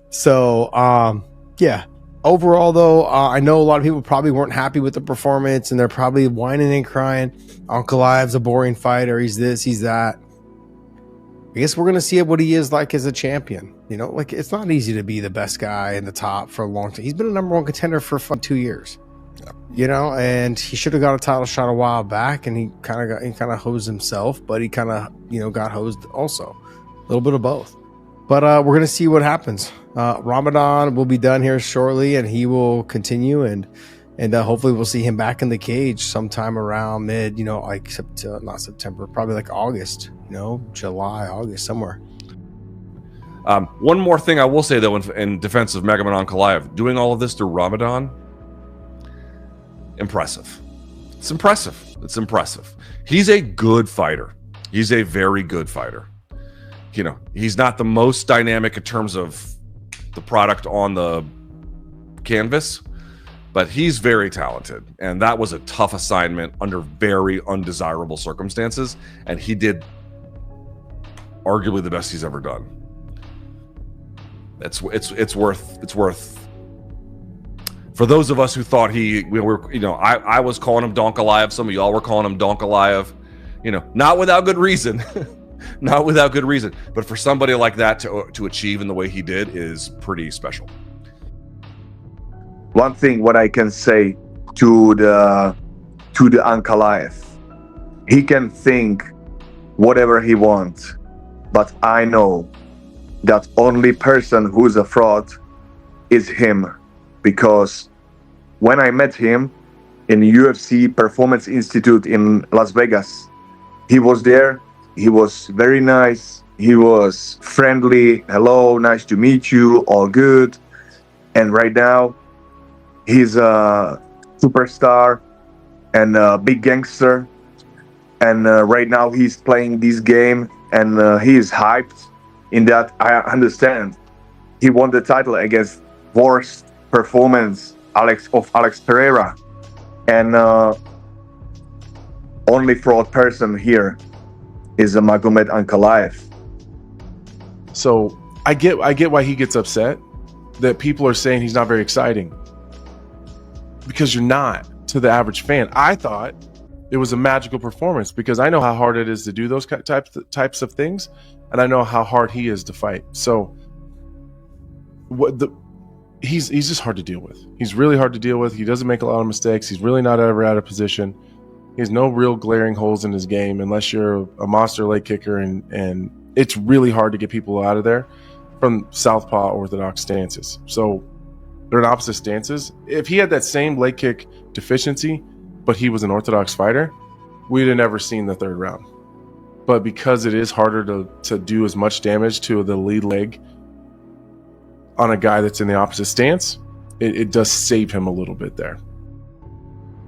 So, yeah. Overall, though, I know a lot of people probably weren't happy with the performance, and they're probably whining and crying. Ankalaev's a boring fighter. He's this, he's that. I guess we're going to see what he is like as a champion. You know, like, it's not easy to be the best guy in the top for a long time. He's been a number one contender for 2 years. You know, and he should have got a title shot a while back, and he kind of hosed himself, but he kind of, got hosed also. A little bit of both. But we're going to see what happens. Ramadan will be done here shortly, and he will continue, and hopefully we'll see him back in the cage sometime around mid, like not September, probably like August, July, August, somewhere. One more thing I will say, though, in defense of Magomed Ankalaev, doing all of this through Ramadan, impressive. It's impressive. He's a good fighter. He's a very good fighter. He's not the most dynamic in terms of the product on the canvas, but he's very talented. And that was a tough assignment under very undesirable circumstances. And he did arguably the best he's ever done. It's worth for those of us who thought I was calling him Donkalaev. Some of y'all were calling him Donkalaev, not without good reason. Not without good reason, but for somebody like that to achieve in the way he did is pretty special. One thing what I can say to the Ankalaev, he can think whatever he wants, but I know that only person who's a fraud is him, because when I met him in UFC Performance Institute in Las Vegas, he was there. He was very nice. He was friendly. Hello, nice to meet you. All good. And right now, he's a superstar and a big gangster. And right now, he's playing this game, and he is hyped. In that, I understand. He won the title against worst performance Alex Pereira, and only fraud person here is a Magomed Ankalaev. So I get why he gets upset that people are saying he's not very exciting, because you're not to the average fan. I thought it was a magical performance because I know how hard it is to do those types of things, and I know how hard he is to fight. So he's just hard to deal with. He's really hard to deal with. He doesn't make a lot of mistakes. He's really not ever out of position. He has no real glaring holes in his game unless you're a monster leg kicker, and it's really hard to get people out of there from southpaw orthodox stances. So they're in opposite stances. If he had that same leg kick deficiency, but he was an orthodox fighter, we'd have never seen the third round. But because it is harder to do as much damage to the lead leg on a guy that's in the opposite stance, it does save him a little bit there.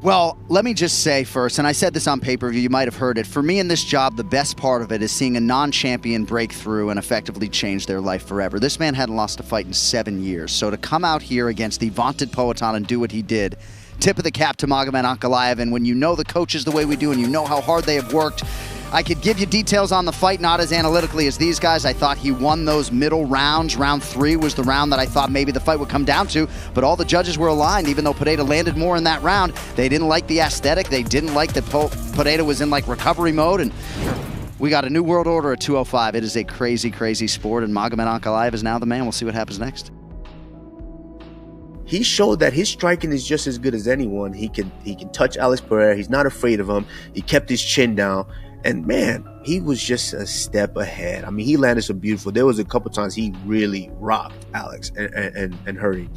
Well, let me just say first, and I said this on pay-per-view, you might have heard it. For me in this job, the best part of it is seeing a non-champion break through and effectively change their life forever. This man hadn't lost a fight in 7 years. So to come out here against the vaunted Poatan and do what he did, tip of the cap to Magomed Ankalaev. And when you know the coaches the way we do and you know how hard they have worked, I could give you details on the fight, not as analytically as these guys. I thought he won those middle rounds. Round 3 was the round that I thought maybe the fight would come down to, but all the judges were aligned. Even though Pereira landed more in that round, they didn't like the aesthetic. They didn't like that Pereira was in like recovery mode, and we got a new world order at 205. It is a crazy, crazy sport, and Magomed Ankalaev is now the man. We'll see what happens next. He showed that his striking is just as good as anyone. He can touch Alex Pereira. He's not afraid of him. He kept his chin down. And man, he was just a step ahead. I mean, he landed so beautiful. There was a couple times he really rocked Alex and hurt him.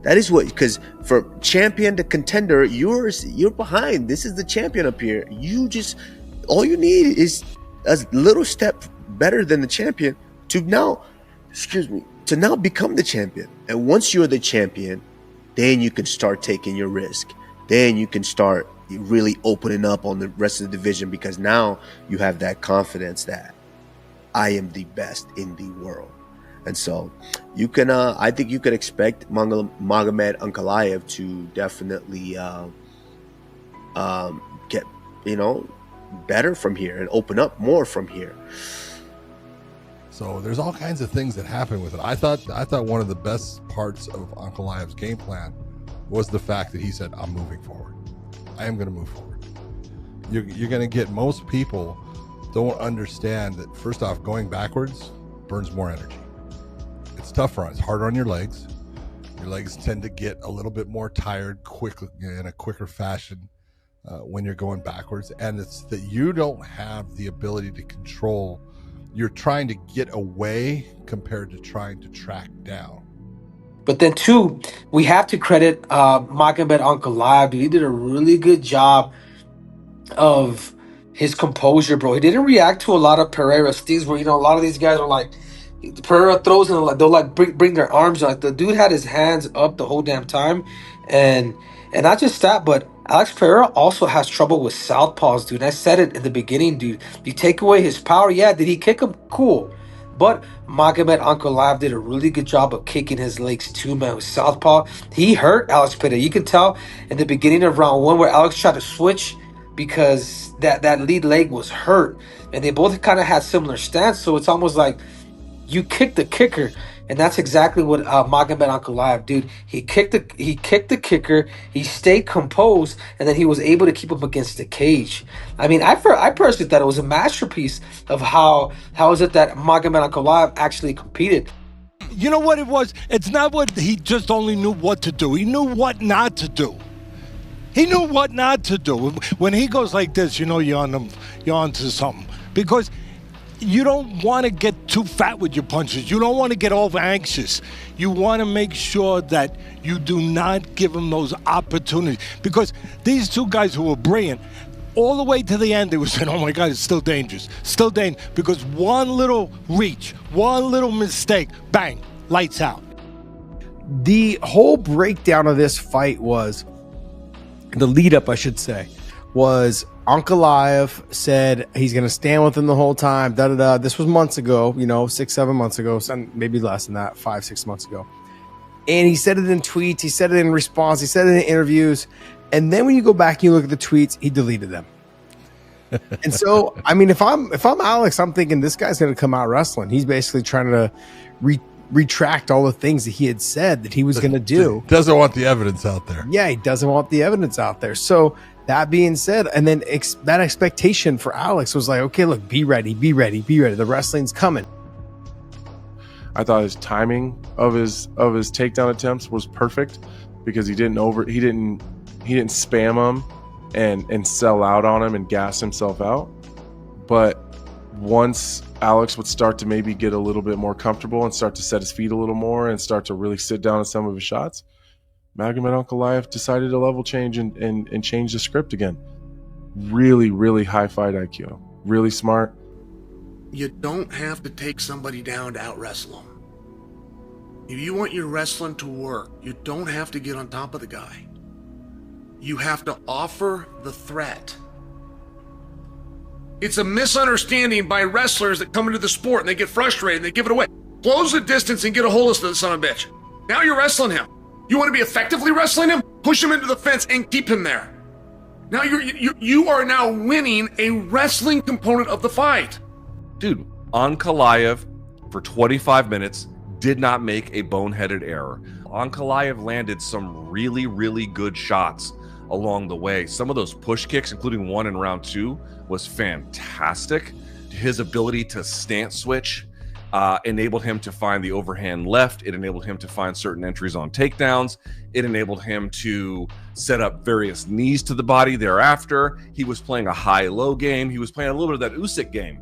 That is what, because for champion to contender, you're behind. This is the champion up here. All you need is a little step better than the champion to now become the champion. And once you're the champion, then you can start taking your risk. Then you can start really opening up on the rest of the division, because now you have that confidence that I am the best in the world. And so you can, I think you could expect Magomed Ankalaev to definitely get, better from here and open up more from here. So there's all kinds of things that happen with it. I thought one of the best parts of Ankalaev's game plan was the fact that he said, I'm moving forward. I am going to move forward. You're going to get most people don't understand that, first off, going backwards burns more energy. It's tougher. It's harder on your legs. Your legs tend to get a little bit more tired quickly in a quicker fashion when you're going backwards. And it's that you don't have the ability to control. You're trying to get away compared to trying to track down. But then, too, we have to credit Magomed Ankalaev. He did a really good job of his composure, bro. He didn't react to a lot of Pereira's things where, a lot of these guys are like, Pereira throws and like they'll like bring their arms. Like the dude had his hands up the whole damn time, and not just that, but Alex Pereira also has trouble with southpaws, dude. And I said it in the beginning, dude. You take away his power, yeah. Did he kick him? Cool, but Magomed Ankalaev did a really good job of kicking his legs too, man. With southpaw, he hurt Alex Pereira. You can tell in the beginning of round one where Alex tried to switch because that lead leg was hurt, and they both kind of had similar stance. So it's almost like you kick the kicker, and that's exactly what Magomed Ankalaev, dude. He kicked the kicker. He stayed composed, and then he was able to keep him against the cage. I mean, I personally thought it was a masterpiece of how is it that Magomed Ankalaev actually competed. You know what it was? It's not what he just only knew what to do. He knew what not to do. He knew what not to do. When he goes like this, you're onto something, because you don't want to get too fat with your punches. You don't want to get over anxious. You want to make sure that you do not give them those opportunities, because these two guys who were brilliant, all the way to the end, they were saying, oh my God, it's still dangerous, because one little reach, one little mistake, bang, lights out. The whole breakdown of this fight was, the lead up, I should say, was Ankalaev said he's going to stand with him the whole time. This was months ago, 6-7 months ago, maybe less than that, 5-6 months ago. And he said it in tweets. He said it in response. He said it in interviews. And then when you go back and you look at the tweets, he deleted them. And so, I mean, if I'm Alex, I'm thinking this guy's going to come out wrestling. He's basically trying to retract all the things that he had said that he was going to do. Doesn't want the evidence out there. Yeah, he doesn't want the evidence out there. So that being said, and then that expectation for Alex was like, okay, look, be ready. The wrestling's coming. I thought his timing of his takedown attempts was perfect, because he didn't spam him and sell out on him and gas himself out. But once Alex would start to maybe get a little bit more comfortable and start to set his feet a little more and start to really sit down on some of his shots, Magomed Ankalaev decided to level change and change the script again. Really, really high fight IQ. Really smart. You don't have to take somebody down to out-wrestle them. If you want your wrestling to work, you don't have to get on top of the guy. You have to offer the threat. It's a misunderstanding by wrestlers that come into the sport and they get frustrated and they give it away. Close the distance and get a hold of the son of a bitch. Now you're wrestling him. You want to be effectively wrestling him? Push him into the fence and keep him there. Now you are now winning a wrestling component of the fight. Dude, Ankalaev for 25 minutes did not make a boneheaded error. Ankalaev landed some really, really good shots along the way. Some of those push kicks, including one in round 2, was fantastic. His ability to stance switch enabled him to find the overhand left. It enabled him to find certain entries on takedowns. It enabled him to set up various knees to the body thereafter. He was playing a high-low game. He was playing a little bit of that Usyk game.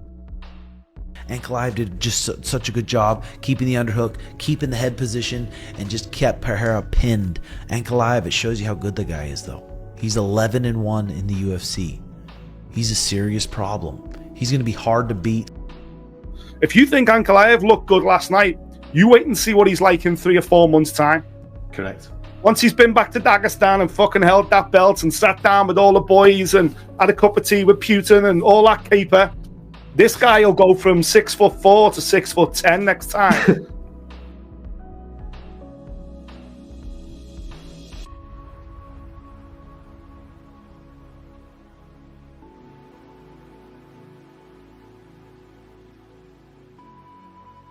Ankalaev did just such a good job keeping the underhook, keeping the head position, and just kept Pereira pinned. Ankalaev, it shows you how good the guy is, though. He's 11-1 in the UFC. He's a serious problem. He's going to be hard to beat. If you think Ankalaev looked good last night, you wait and see what he's like in 3 or 4 months' time. Correct. Once he's been back to Dagestan and fucking held that belt and sat down with all the boys and had a cup of tea with Putin and all that caper, this guy will go from 6'4" to 6'10" next time.